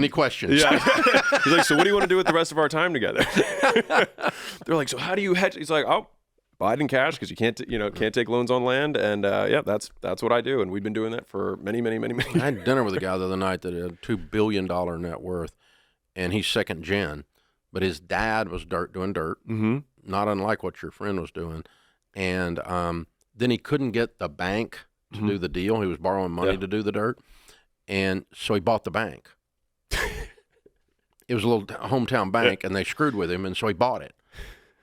Any questions? Yeah. He's like, so what do you want to do with the rest of our time together? They're like, so how do you hedge? He's like, oh, buy it in cash because you can't take loans on land. And yeah, that's what I do. And we've been doing that for many, many, many, many years. I had dinner with a guy the other night that had $2 billion net worth, and he's second gen, but his dad was doing dirt, not unlike what your friend was doing. And then he couldn't get the bank to do the deal. He was borrowing money to do the dirt. And so he bought the bank. It was a little hometown bank, and they screwed with him, and so he bought it.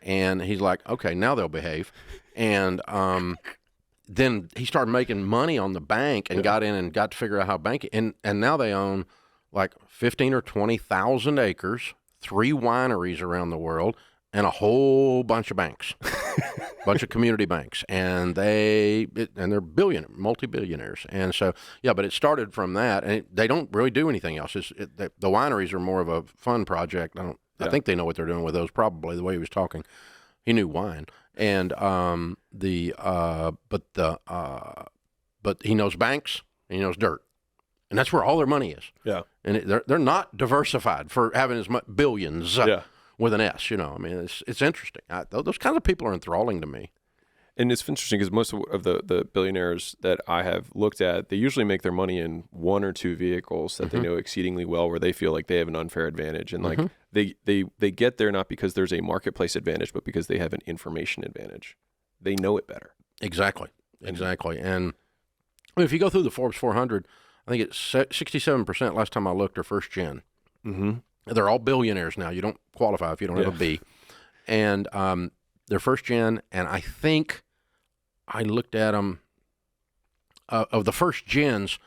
And he's like, okay, now they'll behave. And then he started making money on the bank and got in and got to figure out how banking. And now they own like 15 or 20,000 acres, 3 wineries around the world, and a whole bunch of banks, bunch of community banks, and they're multi-billionaires. And so, yeah, but it started from that, and they don't really do anything else. The wineries are more of a fun project. I think they know what they're doing with those. Probably the way he was talking, he knew wine, and but he knows banks and he knows dirt, and that's where all their money is. Yeah, and they're not diversified for having as much billions. With an S, I mean, it's interesting. Those kinds of people are enthralling to me. And it's interesting because most of the billionaires that I have looked at, they usually make their money in 1 or 2 vehicles that they know exceedingly well, where they feel like they have an unfair advantage. And like they get there not because there's a marketplace advantage, but because they have an information advantage. They know it better. Exactly. And I mean, if you go through the Forbes 400, I think it's 67% last time I looked are first gen. They're all billionaires now. You don't qualify if you don't have a B. And they're first gen, and I think I looked at them. Of the first gens,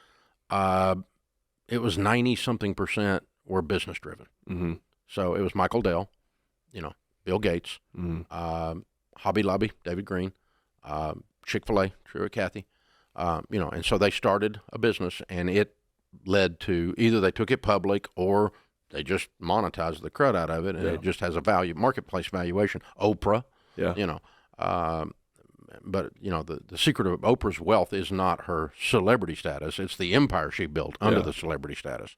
it was 90-something% were business driven. So it was Michael Dell, Bill Gates, Hobby Lobby, David Green, Chick-fil-A, Truett Cathy, and so they started a business, and it led to either they took it public or they just monetized the crud out of it, and it just has a marketplace valuation. Oprah, but the secret of Oprah's wealth is not her celebrity status; it's the empire she built under the celebrity status.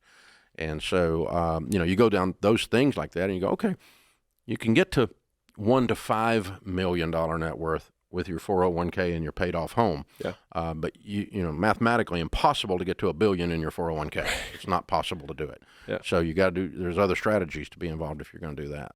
And so, you go down those things like that, and you go, okay, you can get to $1 to $5 million net worth with your 401k and your paid-off home. But mathematically impossible to get to $1 billion in your 401k. It's not possible to do it. So you got to there's other strategies to be involved if you're going to do that.